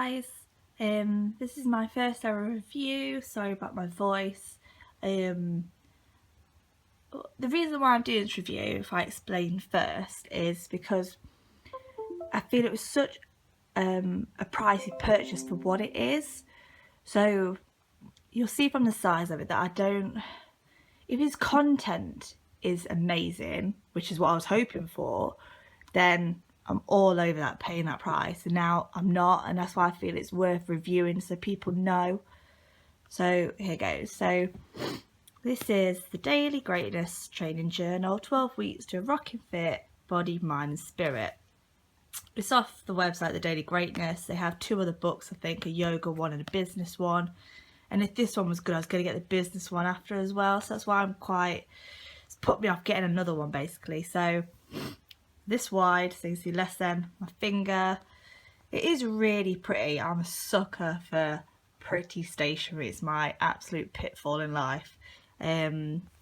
guys, this is my first ever review. Sorry about my voice. The reason why I'm doing this review, if I explain first, is because I feel it was such a pricey purchase for what it is. So you'll see from the size of it that if his content is amazing, which is what I was hoping for, then I'm all over that, paying that price. And now I'm not, and that's why I feel it's worth reviewing so people know. So here goes. So this is the Daily Greatness Training Journal, 12 weeks to a rocking fit body, mind and spirit. It's off the website, The Daily Greatness. They have two other books, I think, a yoga one and a business one. And if this one was good, I was going to get the business one after as well. So that's why it's put me off getting another one basically. So this wide, so you can see less than my finger. It is really pretty. I'm a sucker for pretty stationery. It's my absolute pitfall in life. Like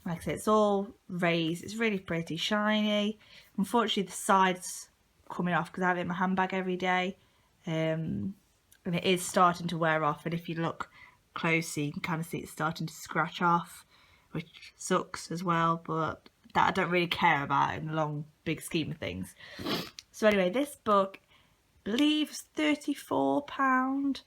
I said, it's all raised. It's really pretty, shiny. Unfortunately, the sides coming off because I have it in my handbag every day. And it is starting to wear off. And if you look closely, you can kind of see it's starting to scratch off, which sucks as well. But that I don't really care about in the long, big scheme of things. So anyway, this book, I believe, is £34.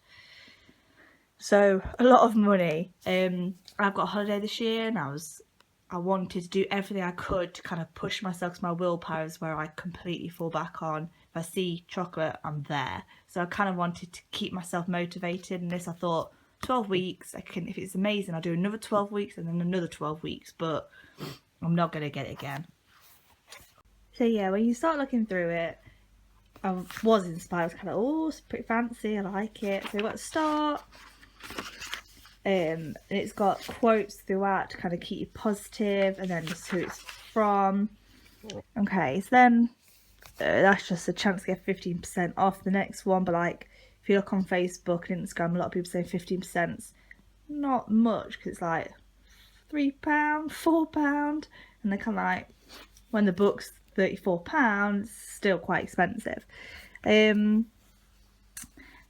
So a lot of money. I've got a holiday this year, and I wanted to do everything I could to kind of push myself, because my willpower is where I completely fall back on. If I see chocolate, I'm there. So I kind of wanted to keep myself motivated, and this, I thought, 12 weeks, if it's amazing, I'll do another 12 weeks and then another 12 weeks, but I'm not going to get it again. So yeah, when you start looking through it, I was inspired. I was kind of, oh, it's pretty fancy, I like it. So let's start. And it's got quotes throughout to kind of keep you positive, and then just who it's from. Okay, so then that's just a chance to get 15% off the next one. But like, if you look on Facebook and Instagram, a lot of people say 15%'s not much, because it's like £3, £4, and they're kind of like, when the book's £34, still quite expensive. So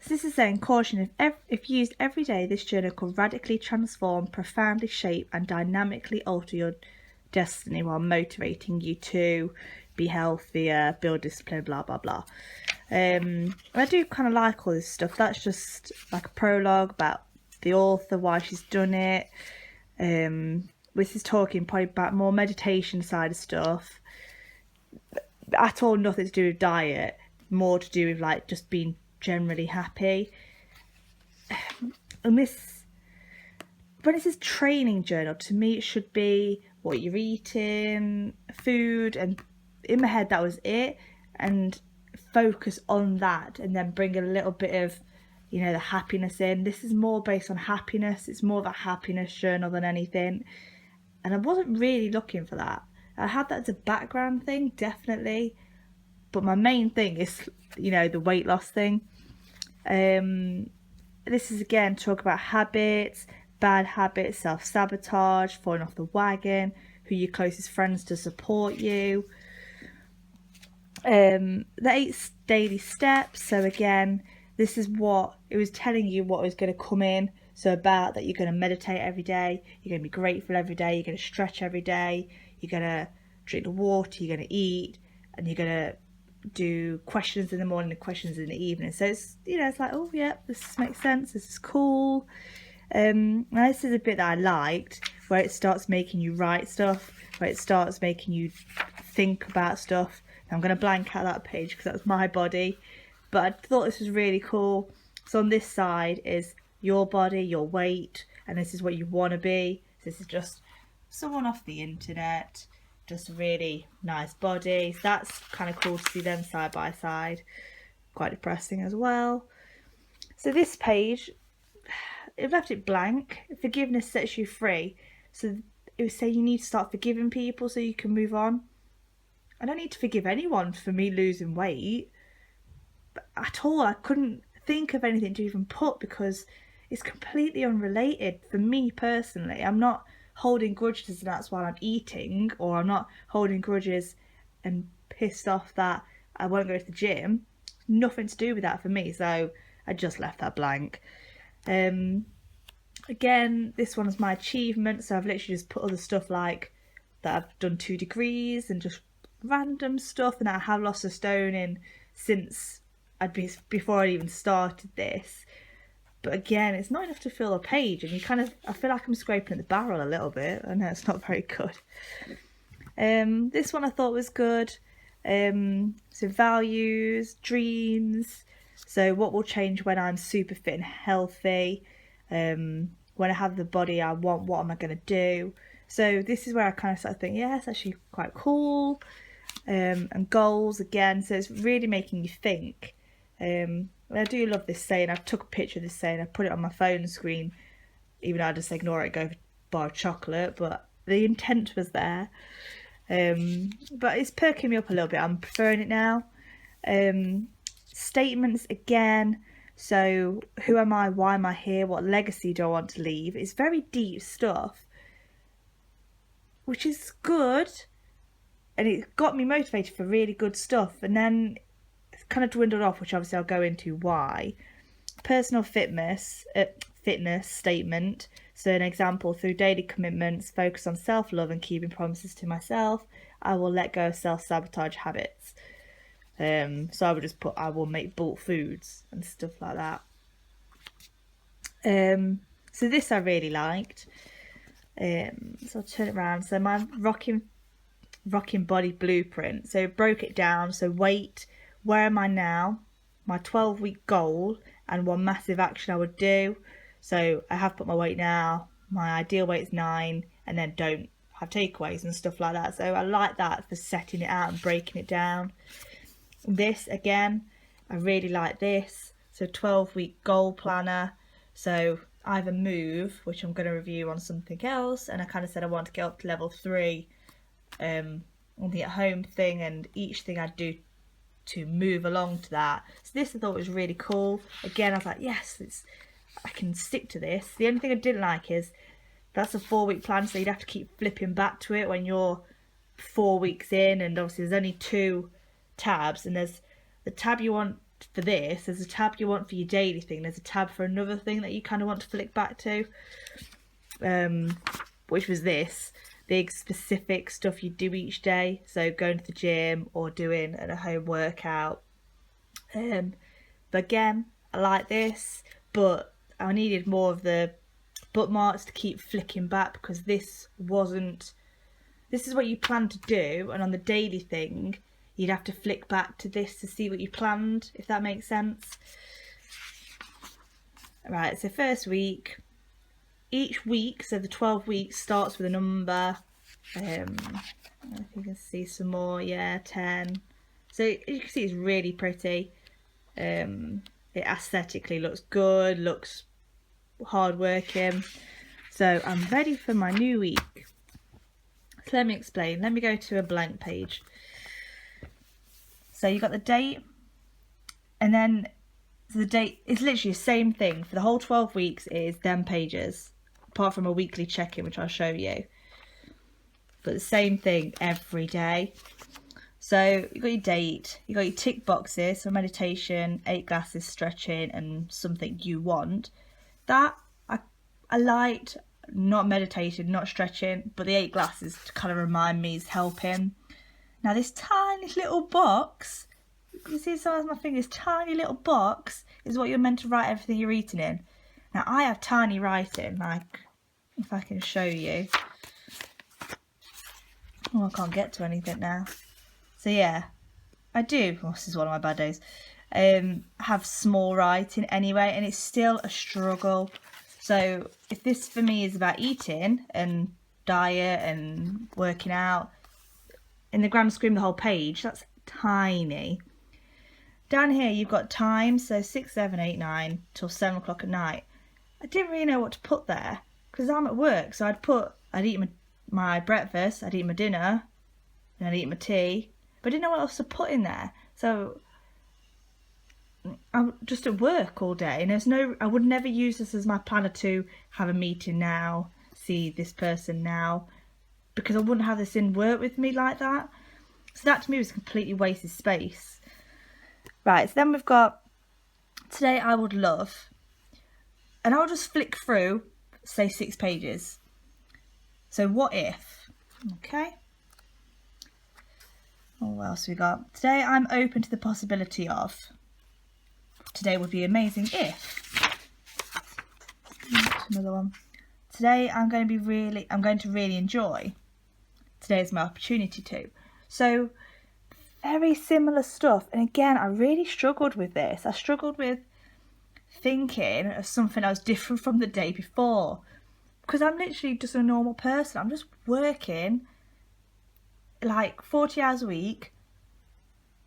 this is saying, caution, if used every day, this journal could radically transform, profoundly shape and dynamically alter your destiny while motivating you to be healthier, build discipline, blah blah blah. I do kind of like all this stuff. That's just like a prologue about the author, why she's done it. This is talking probably about more meditation side of stuff. At all nothing to do with diet, more to do with like just being generally happy. And this, when it says training journal, to me it should be what you're eating, food, and in my head that was it, and focus on that, and then bring a little bit of, you know, the happiness in. This is more based on happiness. It's more of a happiness journal than anything, and I wasn't really looking for that. I had that as a background thing, definitely, but my main thing is, you know, the weight loss thing. This is again talk about habits, bad habits, self-sabotage, falling off the wagon, who your closest friends to support you. The 8 daily steps. So again, this is what it was telling you, what was going to come in. So about that, you're going to meditate every day, you're going to be grateful every day, you're going to stretch every day, you're going to drink the water, you're going to eat, and you're going to do questions in the morning and questions in the evening. So it's, you know, it's like, oh yeah, this makes sense, this is cool. Now this is a bit that I liked, where it starts making you write stuff, where it starts making you think about stuff. I'm going to blank out that page because that's my body, but I thought this was really cool. So on this side is your body, your weight, and this is what you want to be. This is just someone off the internet, just a really nice body. So that's kind of cool to see them side by side. Quite depressing as well. So this page, it left it blank. Forgiveness sets you free. So it would say you need to start forgiving people so you can move on. I don't need to forgive anyone for me losing weight at all. I couldn't think of anything to even put because it's completely unrelated for me personally. I'm not holding grudges and that's why I'm eating, or I'm not holding grudges and pissed off that I won't go to the gym. Nothing to do with that for me. So I just left that blank. Again, this one is my achievement, so I've literally just put other stuff like that I've done 2 degrees and just random stuff, and I have lost a stone in since before I even started this. But again, it's not enough to fill a page, and I feel like I'm scraping at the barrel a little bit. I know it's not very good. This one I thought was good. So values, dreams. So what will change when I'm super fit and healthy? When I have the body I want, what am I going to do? So this is where I kind of started thinking, yeah, it's actually quite cool. And goals again. So it's really making you think. I do love this saying. I took a picture of this saying. I put it on my phone screen, even though I just ignore it, go for a bar of chocolate. But the intent was there. But it's perking me up a little bit. I'm preferring it now. Statements again. So who am I? Why am I here? What legacy do I want to leave? It's very deep stuff, which is good. And it got me motivated for really good stuff. And then it's kind of dwindled off, which obviously I'll go into why. Personal fitness statement. So an example, through daily commitments, focus on self-love and keeping promises to myself, I will let go of self-sabotage habits. So I would just put, I will make bulk foods and stuff like that. So this I really liked. So I'll turn it around. So my rocking body blueprint. So broke it down. So weight, where am I now? My 12-week goal and one massive action I would do. So I have put my weight now. My ideal weight is 9, and then don't have takeaways and stuff like that. So I like that for setting it out and breaking it down. This again, I really like this. So 12-week goal planner. So I have a move, which I'm going to review on something else, and I kind of said I want to get up to level 3 on the at home thing, and each thing I do to move along to that. So this I thought was really cool. Again, I was like, yes, I can stick to this. The only thing I didn't like is that's a 4-week plan, so you'd have to keep flipping back to it when you're 4 weeks in, and obviously there's only 2 tabs, and there's the tab you want for this, there's a tab you want for your daily thing, there's a tab for another thing that you kind of want to flick back to, which was this big specific stuff you do each day, so going to the gym or doing a home workout. But again, I like this, but I needed more of the bookmarks to keep flicking back, because this is what you plan to do, and on the daily thing you'd have to flick back to this to see what you planned, if that makes sense. Right, so first week, each week, so the 12 weeks starts with a number. If you can see some more, yeah, 10. So you can see it's really pretty. It aesthetically looks good, looks hard working. So I'm ready for my new week. So let me explain. Let me go to a blank page. So you got the date, and then the date is literally the same thing for the whole 12 weeks. It is them pages, apart from a weekly check-in, which I'll show you. But the same thing every day. So you got your date, you got your tick boxes, so meditation, 8 glasses, stretching, and something you want. That I liked, not meditating, not stretching, but the 8 glasses to kind of remind me is helping. Now this tiny little box, you see some of my fingers, tiny little box is what you're meant to write everything you're eating in. Now I have tiny writing, like if I can show you. Oh, I can't get to anything now. So yeah, I do, well, this is one of my bad days, have small writing anyway, and it's still a struggle. So if this for me is about eating and diet and working out, in the grand scheme of the whole page, that's tiny. Down here you've got time, so 6, 7, 8, 9 till 7 o'clock at night. I didn't really know what to put there because I'm at work, so I'd eat my breakfast, I'd eat my dinner, and I'd eat my tea, but I didn't know what else to put in there. So I'm just at work all day, and I would never use this as my planner to have a meeting now, see this person now, because I wouldn't have this in work with me like that. So that to me was completely wasted space. Right, so then we've got today I would love, and I'll just flick through, say 6 pages. So what if, okay. Oh, what else we got? Today I'm open to the possibility of. Today would be amazing if. Another one. Today I'm going to really enjoy. Today is my opportunity to. So very similar stuff. And again, I really struggled with this. I struggled with thinking of something else different from the day before, because I'm literally just a normal person. I'm just working like 40 hours a week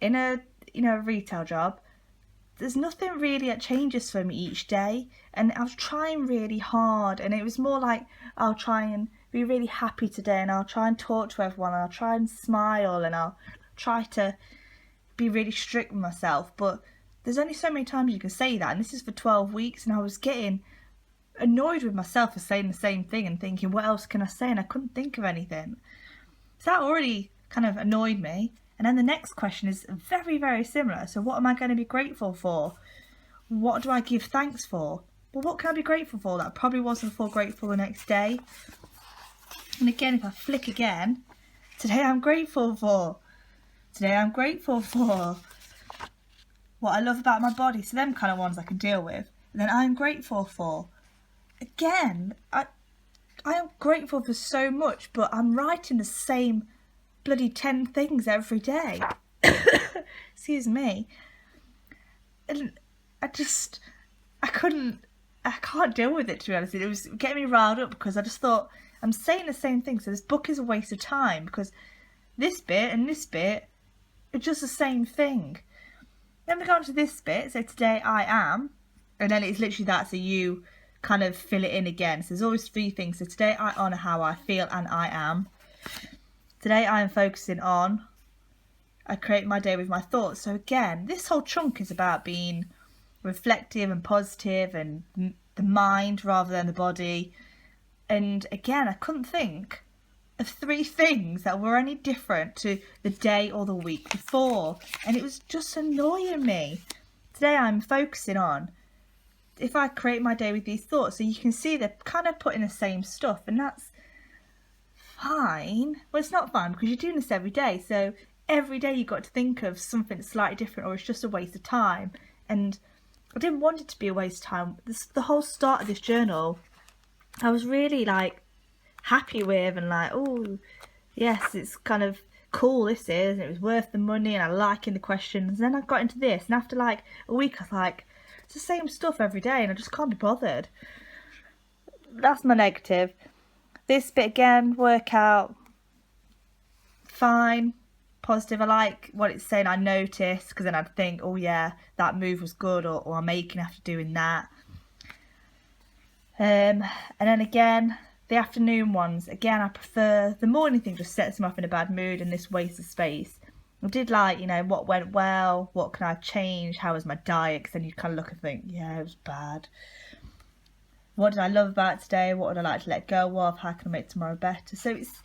in a retail job. There's nothing really that changes for me each day, and I was trying really hard, and it was more like I'll try and be really happy today, and I'll try and talk to everyone, and I'll try and smile, and I'll try to be really strict with myself. But there's only so many times you can say that, and this is for 12 weeks, and I was getting annoyed with myself for saying the same thing and thinking, what else can I say? And I couldn't think of anything. So that already kind of annoyed me. And then the next question is very, very similar. So what am I going to be grateful for? What do I give thanks for? Well, what can I be grateful for that I probably wasn't for grateful the next day? And again, if I flick again, today I'm grateful for. Today I'm grateful for what I love about my body. So them kind of ones I can deal with. And then I'm grateful for. Again, I am grateful for so much, but I'm writing the same bloody 10 things every day. Excuse me. And I can't deal with it, to be honest. It was getting me riled up because I just thought, I'm saying the same thing, so this book is a waste of time, because this bit and this bit are just the same thing. Then we go on to this bit, so today I am, and then it's literally that, so you kind of fill it in again. So there's always 3 things. So today I honour how I feel and I am. Today I am focusing on, I create my day with my thoughts. So again, this whole chunk is about being reflective and positive and the mind rather than the body. And again, I couldn't think of 3 things that were any different to the day or the week before. And it was just annoying me. Today I'm focusing on, if I create my day with these thoughts. So you can see they're kind of putting the same stuff, and that's fine. Well, it's not fine because you're doing this every day, so every day you've got to think of something slightly different, or it's just a waste of time. And I didn't want it to be a waste of time. The whole start of this journal, I was really like happy with, and like, oh yes, it's kind of cool, this is, and it was worth the money, and I liking the questions. And then I got into this, and after like a week I was like, it's the same stuff every day and I just can't be bothered. That's my negative. This bit again, workout, fine, positive. I like what it's saying, I noticed, because then I'd think, oh yeah, that move was good, or I'm making after doing that. And then again, the afternoon ones, again, I prefer the morning thing, just sets them off in a bad mood, and this waste of space. I did like, what went well, what can I change, how was my diet, because then you kind of look and think, yeah, it was bad. What did I love about today, what would I like to let go of, how can I make tomorrow better? So it's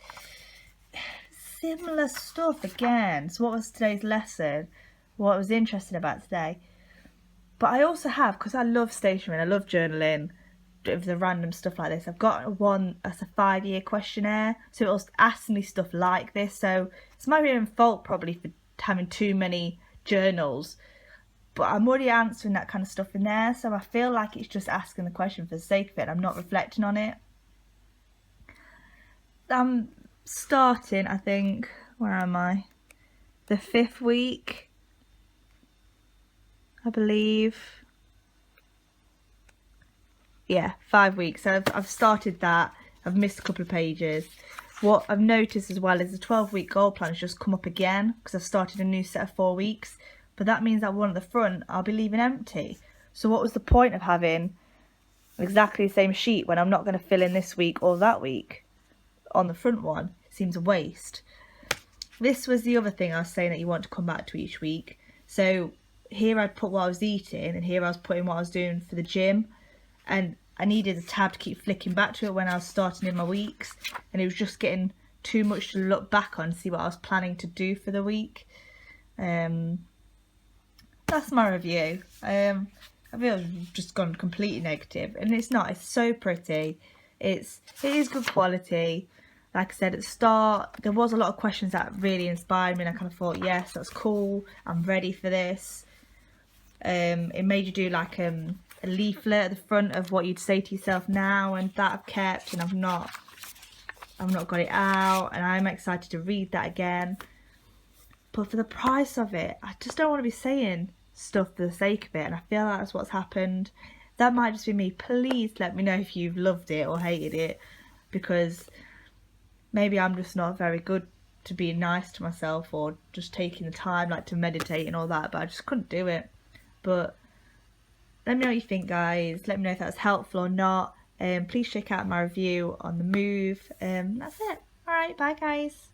similar stuff again. So what was today's lesson, what was interesting about today? But I also have, because I love stationery, I love journaling, with the random stuff like this, I've got one as a 5-year questionnaire, so it'll ask me stuff like this. So it's my own fault probably for having too many journals, but I'm already answering that kind of stuff in there, so I feel like it's just asking the question for the sake of it. I'm not reflecting on it. I'm starting, I think, where am I? The 5th week, I believe. Yeah, 5 weeks. So I've started that. I've missed a couple of pages. What I've noticed as well is the 12-week goal plan has just come up again, because I've started a new set of 4 weeks. But that means that one at the front I'll be leaving empty. So what was the point of having exactly the same sheet when I'm not going to fill in this week or that week on the front one? It seems a waste. This was the other thing I was saying that you want to come back to each week. So here I'd put what I was eating, and here I was putting what I was doing for the gym. And I needed a tab to keep flicking back to it when I was starting in my weeks, and it was just getting too much to look back on, see what I was planning to do for the week. That's my review. I feel I've just gone completely negative, and it's not. It's so pretty. It is good quality. Like I said at the start, there was a lot of questions that really inspired me, and I kind of thought, yes, that's cool. I'm ready for this. It made you do like a leaflet at the front of what you'd say to yourself now, and that I've kept, and I've not got it out, and I'm excited to read that again. But for the price of it, I just don't want to be saying stuff for the sake of it, and I feel like that's what's happened. That might just be me. Please let me know if you've loved it or hated it, because maybe I'm just not very good to being nice to myself or just taking the time like to meditate and all that, but I just couldn't do it. But let me know what you think, guys. Let me know if that's helpful or not. Please check out my review on The Move. That's it. Alright, bye guys.